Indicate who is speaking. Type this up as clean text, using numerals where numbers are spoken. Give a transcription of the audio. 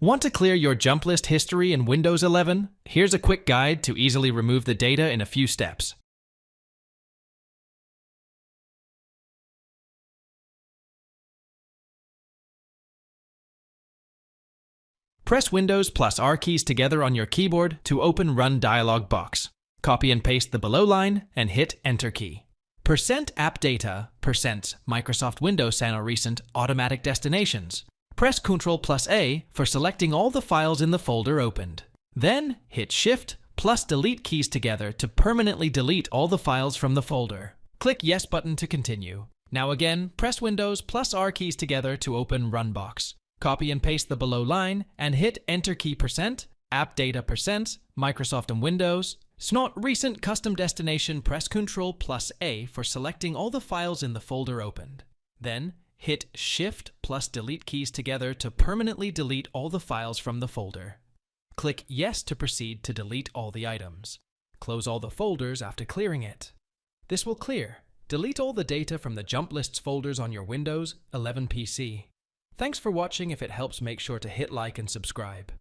Speaker 1: Want to clear your jump list history in Windows 11? Here's a quick guide to easily remove the data in a few steps. Press Windows plus R keys together on your keyboard to open Run dialog box. Copy and paste the below line and hit Enter key. %app data, %Microsoft Windows Center recent automatic destinations. Press Ctrl plus A for selecting all the files in the folder opened. Then hit Shift plus Delete keys together to permanently delete all the files from the folder. Click Yes button to continue. Now again, press Windows plus R keys together to open Run box. Copy and paste the below line and hit Enter key %app data Microsoft and Windows. Not recent custom destination, press Ctrl plus A for selecting all the files in the folder opened. Then hit Shift plus Delete keys together to permanently delete all the files from the folder. Click Yes to proceed to delete all the items. Close all the folders after clearing it. This will clear. Delete all the data from the jump lists folders on your Windows 11 PC. Thanks for watching. If it helps, make sure to hit like and subscribe.